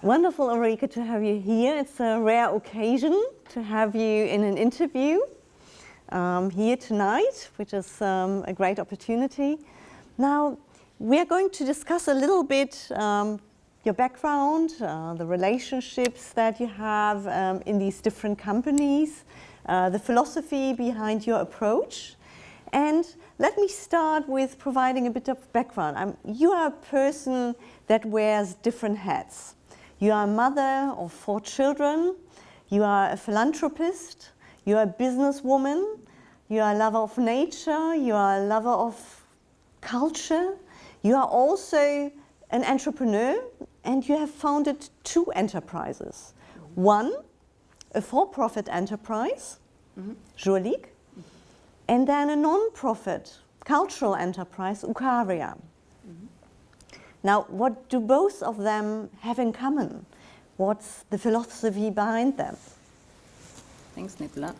Wonderful, Ulrike, to have you here. It's a rare occasion to have you in an interview here tonight, which is a great opportunity. Now, we are going to discuss a little bit your background, the relationships that you have in these different companies, the philosophy behind your approach. And let me start with providing a bit of background. You are a person that wears different hats. You are a mother of 4 children, you are a philanthropist, you are a businesswoman, you are a lover of nature, you are a lover of culture, you are also an entrepreneur, and you have founded 2 enterprises. One, a for-profit enterprise, Jurlique, and then a non-profit cultural enterprise, Ulrike. Now, what do both of them have in common? What's the philosophy behind them? Thanks, Nicola.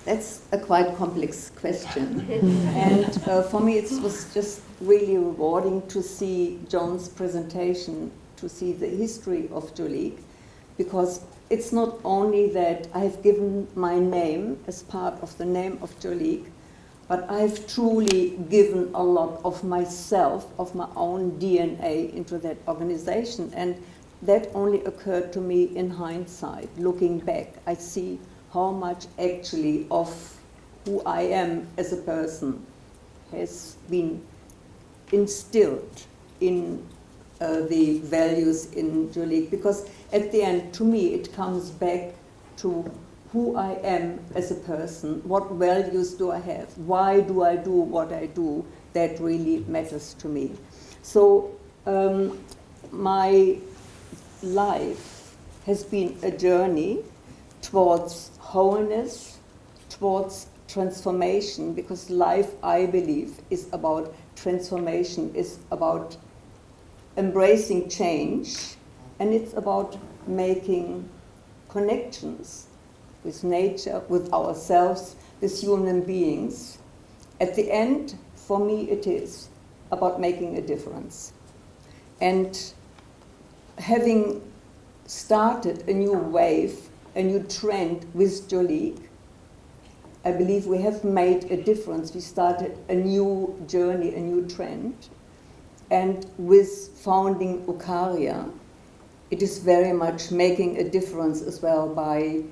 That's a quite complex question. And for me, it was just really rewarding to see John's presentation, to see the history of Jurlique, because it's not only that I've given my name as part of the name of Jurlique, but I've truly given a lot of myself, of my own DNA into that organization. And that only occurred to me in hindsight. Looking back, I see how much actually of who I am as a person has been instilled in the values in Jurlique. Because at the end, to me, it comes back to who I am as a person, what values do I have, why do I do what I do, that really matters to me. So my life has been a journey towards wholeness, towards transformation, because life, I believe, is about transformation, is about embracing change, and it's about making connections with nature, with ourselves, with human beings. At the end, for me, it is about making a difference. And having started a new wave, a new trend with Jurlique, I believe we have made a difference. We started a new journey, a new trend. And with founding Ulrike, it is very much making a difference as well by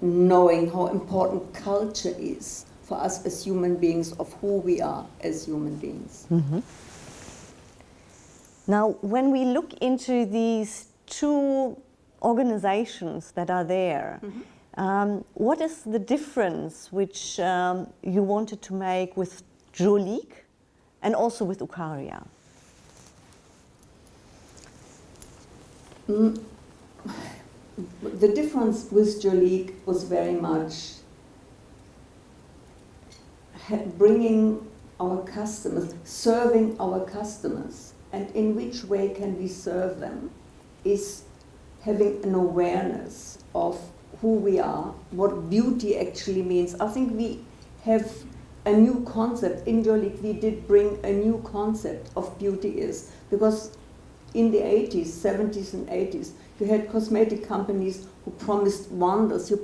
knowing how important culture is for us as human beings, of who we are as human beings. Mm-hmm. Now, when we look into these 2 organizations that are there, what is the difference which you wanted to make with Jurlique and also with Ulrike? The difference with Jurlique was very much bringing our customers, serving our customers, and in which way can we serve them is having an awareness of who we are, what beauty actually means. I think we have a new concept. In Jurlique, we did bring a new concept of beauty is, because in the 80s, 70s and 80s, you had cosmetic companies who promised wonders. You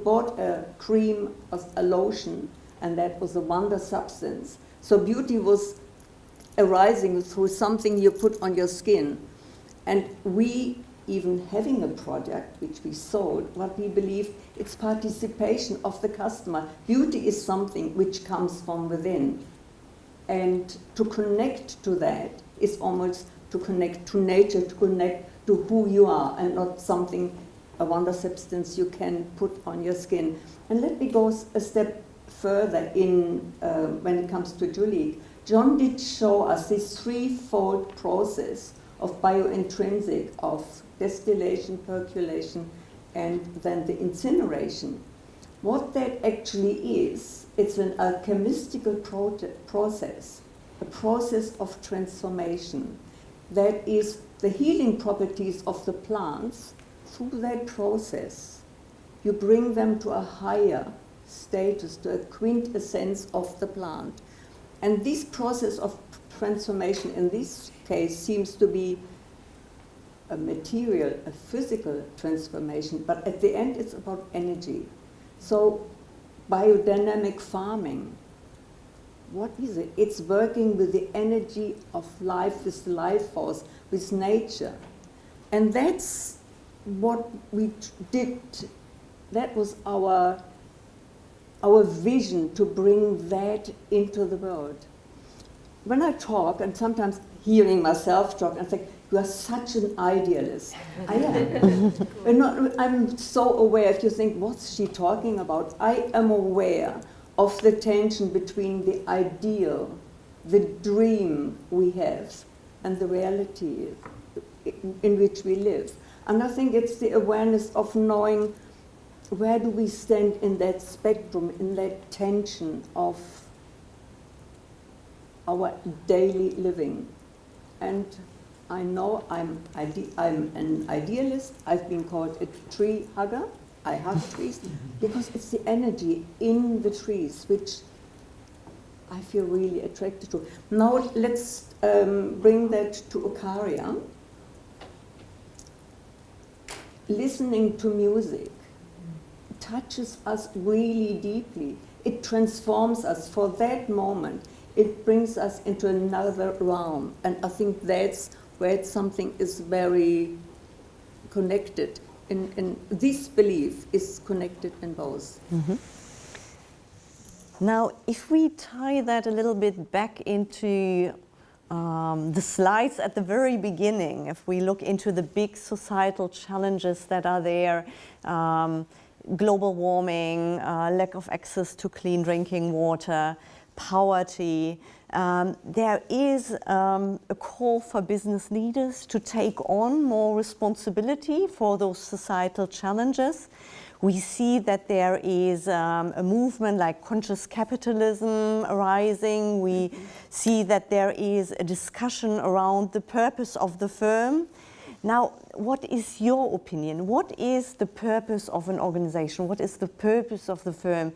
bought a cream, a lotion, and that was a wonder substance. So beauty was arising through something you put on your skin. And we, even having a product which we sold, what we believe, it's participation of the customer. Beauty is something which comes from within. And to connect to that is almost to connect to nature, to connect to who you are, and not something, a wonder substance you can put on your skin. And let me go a step further in when it comes to Jurlique. John did show us this 3-fold process of biointrinsic, of distillation, percolation, and then the incineration. What that actually is, it's an alchemistical process, a process of transformation. That is the healing properties of the plants. Through that process, you bring them to a higher status, to a quintessence of the plant. And this process of transformation in this case seems to be a material, a physical transformation, but at the end it's about energy. So biodynamic farming, what is it? It's working with the energy of life, with life force, with nature. And that's what we did. That was our vision, to bring that into the world. When I talk, and sometimes hearing myself talk, I think, you are such an idealist. I am. I'm so aware, if you think, what's she talking about? I am aware of the tension between the ideal, the dream we have, and the reality in which we live. And I think it's the awareness of knowing where do we stand in that spectrum, in that tension of our daily living. And I know I'm an idealist. I've been called a tree hugger. I hug trees because it's the energy in the trees which I feel really attracted to. Now let's bring that to Okaria. Listening to music touches us really deeply. It transforms us for that moment. It brings us into another realm. And I think that's where something is very connected. In this belief is connected in both. Mm-hmm. Now, if we tie that a little bit back into the slides at the very beginning, if we look into the big societal challenges that are there, global warming, lack of access to clean drinking water, poverty, there is a call for business leaders to take on more responsibility for those societal challenges. We see that there is a movement like conscious capitalism arising. We see that there is a discussion around the purpose of the firm. Now, what is your opinion? What is the purpose of an organization? What is the purpose of the firm?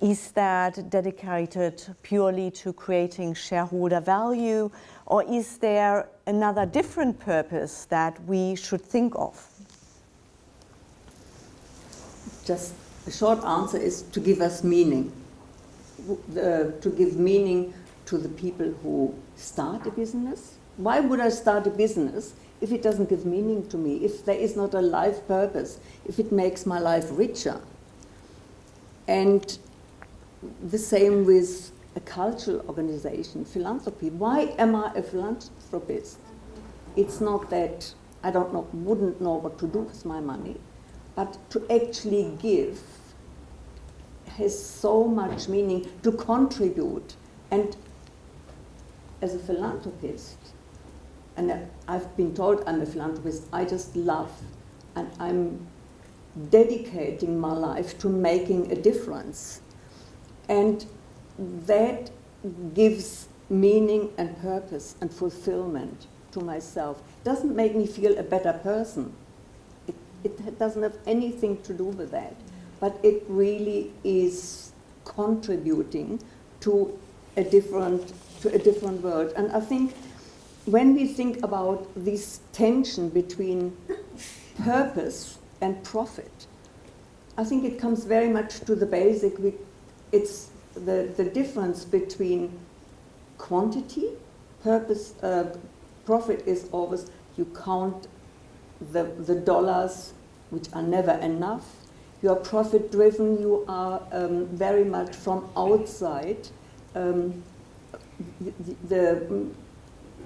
Is that dedicated purely to creating shareholder value, or is there another different purpose that we should think of? Just a short answer is to give us meaning, to give meaning to the people who start a business. Why would I start a business if it doesn't give meaning to me, if there is not a life purpose, if it makes my life richer? And the same with a cultural organization, philanthropy. Why am I a philanthropist? It's not that I wouldn't know what to do with my money, but to actually give has so much meaning, to contribute. And as a philanthropist, and I've been told I'm a philanthropist, I just love, and I'm dedicating my life to making a difference. And that gives meaning and purpose and fulfillment to myself. It doesn't make me feel a better person. It doesn't have anything to do with that. But it really is contributing to a different world. And I think when we think about this tension between purpose and profit, I think it comes very much to the basic. It's the difference between quantity, purpose, profit is always, you count the dollars, which are never enough. You are profit driven, you are very much from outside. The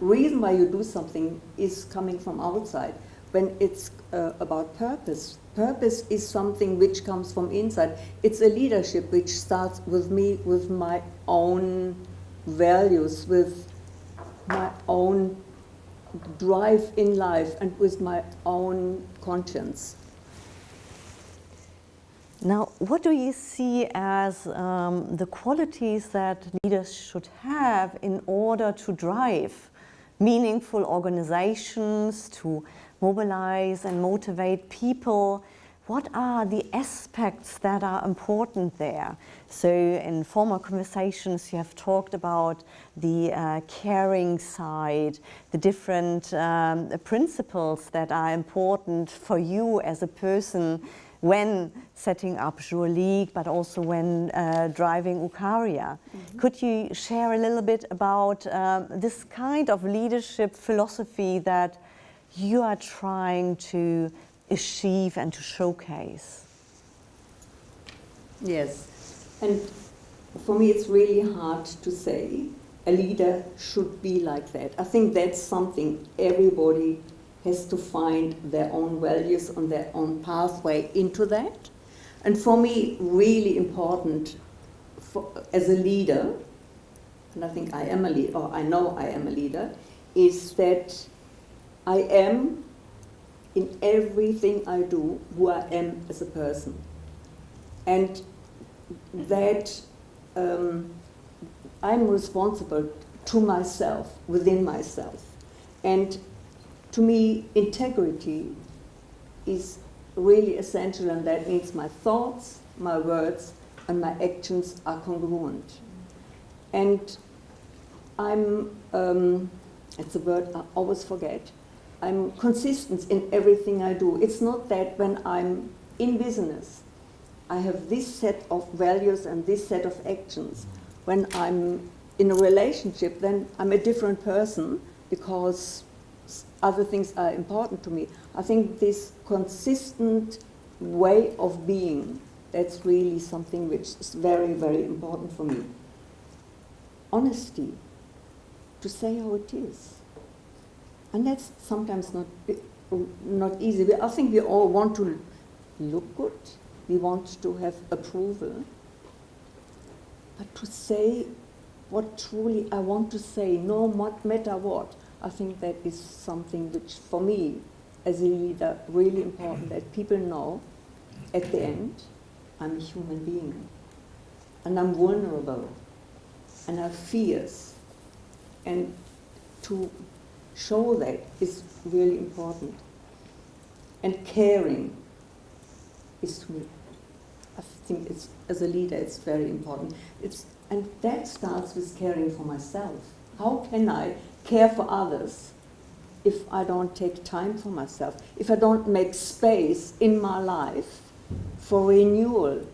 reason why you do something is coming from outside. When it's about purpose, purpose is something which comes from inside. It's a leadership which starts with me, with my own values, with my own drive in life, and with my own conscience. Now, what do you see as the qualities that leaders should have in order to drive meaningful organizations, to mobilize and motivate people? what are the aspects that are important there? So in former conversations you have talked about the caring side, the different principles that are important for you as a person when setting up Jurlique, but also when driving Ucaria. Could you share a little bit about this kind of leadership philosophy that you are trying to achieve and to showcase? Yes, and for me it's really hard to say a leader should be like that. I think that's something everybody has to find their own values on their own pathway into that. And for me, really important as a leader, and I think I am a leader, or I know I am a leader, is that I am, in everything I do, who I am as a person. And that I'm responsible to myself, within myself. And to me, integrity is really essential, and that means my thoughts, my words, and my actions are congruent. And I'm, it's a word I always forget, I'm consistent in everything I do. It's not that when I'm in business, I have this set of values and this set of actions. When I'm in a relationship, then I'm a different person because other things are important to me. I think this consistent way of being, that's really something which is very, very important for me. Honesty, to say how it is. And that's sometimes not easy. I think we all want to look good. We want to have approval. But to say what truly I want to say, no matter what, I think that is something which, for me, as a leader, really important, that people know, at the end, I'm a human being. And I'm vulnerable. And I have fears. And to show that is really important. And caring is, to me, I think it's, as a leader, it's very important. And that starts with caring for myself. How can I care for others if I don't take time for myself, if I don't make space in my life for renewal,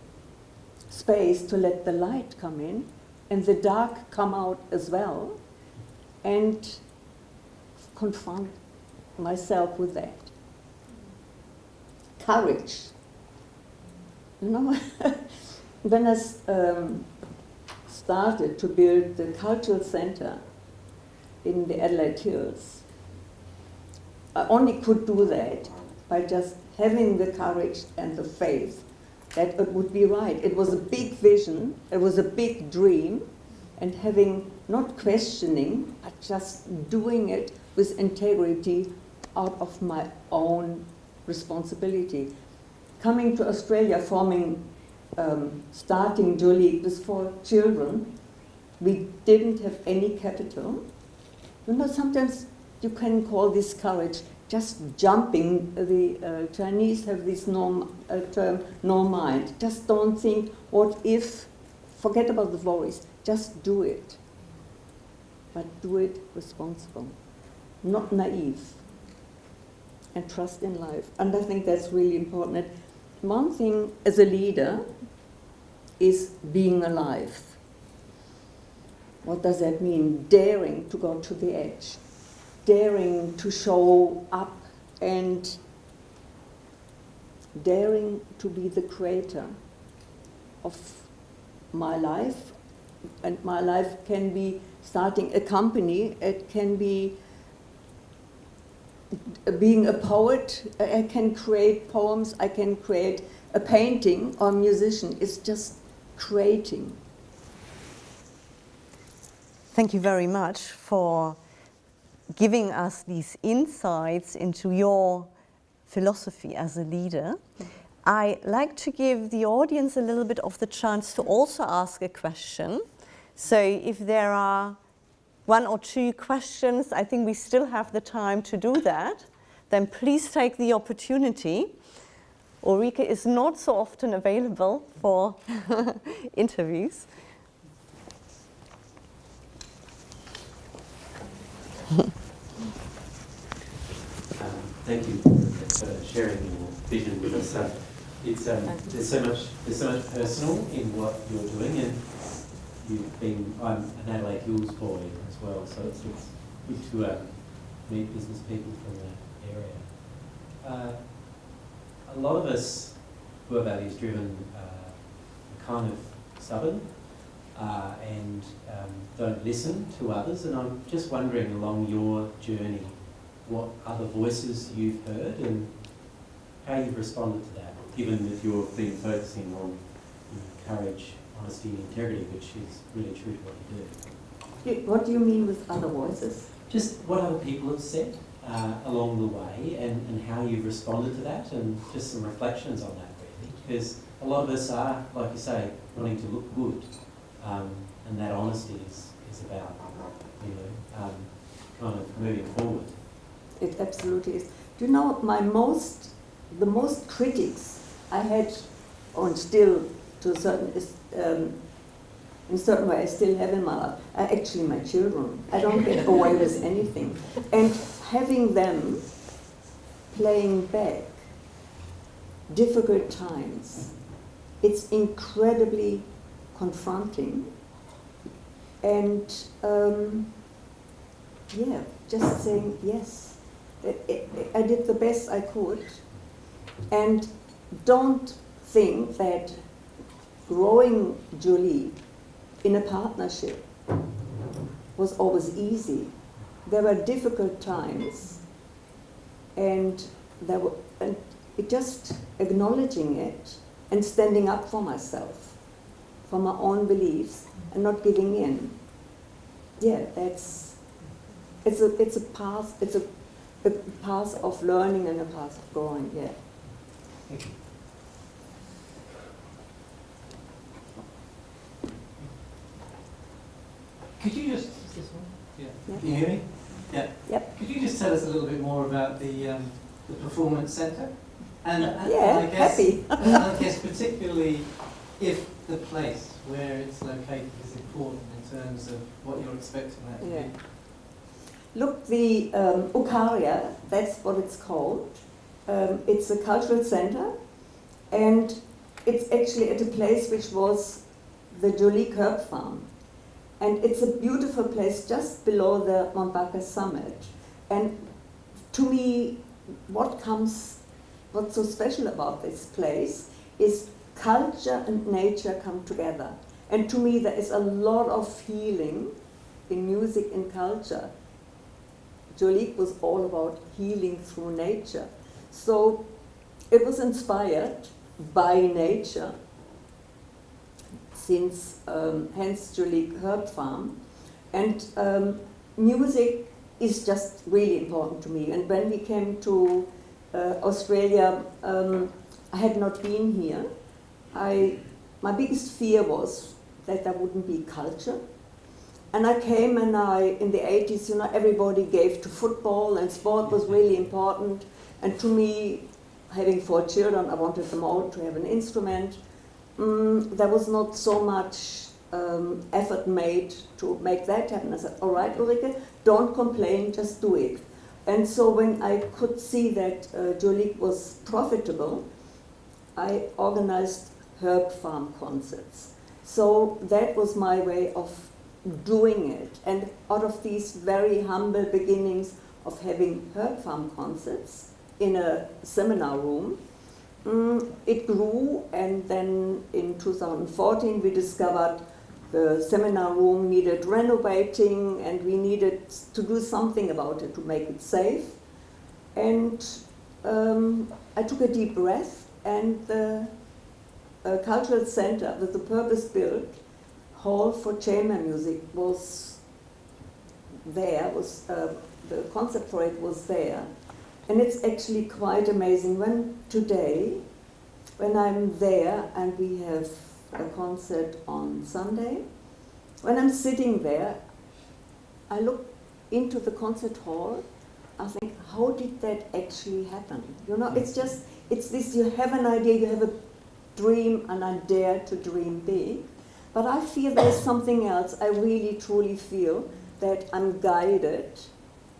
space to let the light come in and the dark come out as well, and confront myself with that. Courage. You know, when I started to build the cultural center in the Adelaide Hills, I only could do that by just having the courage and the faith that it would be right. It was a big vision, it was a big dream, and having, not questioning, but just doing it with integrity out of my own responsibility. Coming to Australia, starting Jurlique with 4 children, we didn't have any capital. You know, sometimes you can call this courage just jumping. The Chinese have this term, no mind. Just don't think, what if, forget about the worries, just do it. But do it responsible, not naive, and trust in life. And I think that's really important. One thing as a leader is being alive. What does that mean? Daring to go to the edge, daring to show up, and daring to be the creator of my life. And my life can be starting a company, it can be being a poet, I can create poems, I can create a painting, or a musician. It's just creating. Thank you very much for giving us these insights into your philosophy as a leader. I like to give the audience a little bit of the chance to also ask a question. So if there are 1 or 2 questions, I think we still have the time to do that. Then please take the opportunity. Ulrike is not so often available for interviews. Thank you for sharing your vision with us. There's so much personal in what you're doing, and I'm an Adelaide Hills boy as well, so it's good to meet business people from that area. A lot of us who are values driven are kind of stubborn and don't listen to others, and I'm just wondering along your journey what other voices you've heard and how you've responded to that, given that you've been focusing on courage, honesty and integrity, which is really true to what you do. What do you mean with other voices? Just what other people have said along the way and how you've responded to that, and just some reflections on that really, because a lot of us are, like you say, wanting to look good, and that honesty is about, kind of moving forward. It absolutely is. Do you know, the most critics I had, and still to a certain, in a certain way I still have in my life, are actually my children. I don't get away with anything. And having them playing back difficult times, it's incredibly confronting. And just saying yes. I did the best I could, and don't think that growing Jurlique in a partnership was always easy. There were difficult times, and it just acknowledging it and standing up for myself, for my own beliefs, and not giving in. Yeah, it's a path. It's a path of learning and a path of growing, yeah. Thank you. Could you just, is this one? Yeah. Yeah. Can you hear me? Yeah. Yep. Could you just tell us a little bit more about the performance centre? And Yeah, I guess, happy. and I guess particularly if the place where it's located is important in terms of what you're expecting that to Yeah. be. Look, the Ukaria, that's what it's called. It's a cultural center, and it's actually at a place which was the Jurlique herb farm. And it's a beautiful place just below the Montbacher summit. And to me, what's so special about this place is culture and nature come together. And to me, there is a lot of healing in music and culture. Jurlique was all about healing through nature. So it was inspired by nature, since hence Jurlique Herb Farm. And music is just really important to me. And when we came to Australia, I had not been here. My biggest fear was that there wouldn't be culture. And I came, and in the 80s, everybody gave to football, and sport was really important. And to me, having 4 children, I wanted them all to have an instrument. There was not so much effort made to make that happen. I said, all right, Ulrike, don't complain, just do it. And so when I could see that Jurlique was profitable, I organized herb farm concerts. So that was my way of doing it. And out of these very humble beginnings of having herb farm concerts in a seminar room, it grew, and then in 2014 we discovered the seminar room needed renovating, and we needed to do something about it to make it safe. And I took a deep breath, and the cultural center with the purpose-built hall for chamber music was there, the concept for it was there. And it's actually quite amazing when I'm there and we have a concert on Sunday, when I'm sitting there, I look into the concert hall I think, how did that actually happen? You know, it's this, you have an idea, you have a dream, and I dare to dream big. But I feel there's something else. I really, truly feel that I'm guided,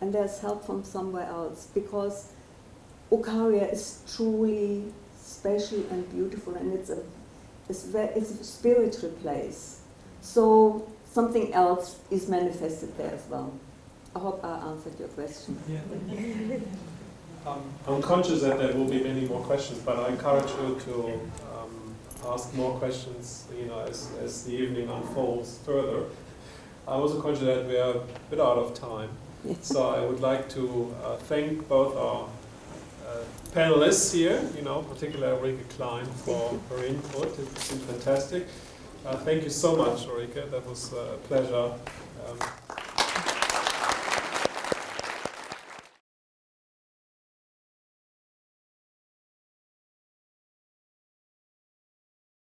and there's help from somewhere else, because Okaria is truly special and beautiful, and it's a spiritual place. So something else is manifested there as well. I hope I answered your question. Yeah. I'm conscious that there will be many more questions, but I encourage you to ask more questions, you know, as the evening unfolds further. I'm also conscious that we are a bit out of time, so I would like to thank both our panelists here, you know, particularly Ulrike Klien for her input. It's been fantastic. Thank you so much, Ulrike. That was a pleasure.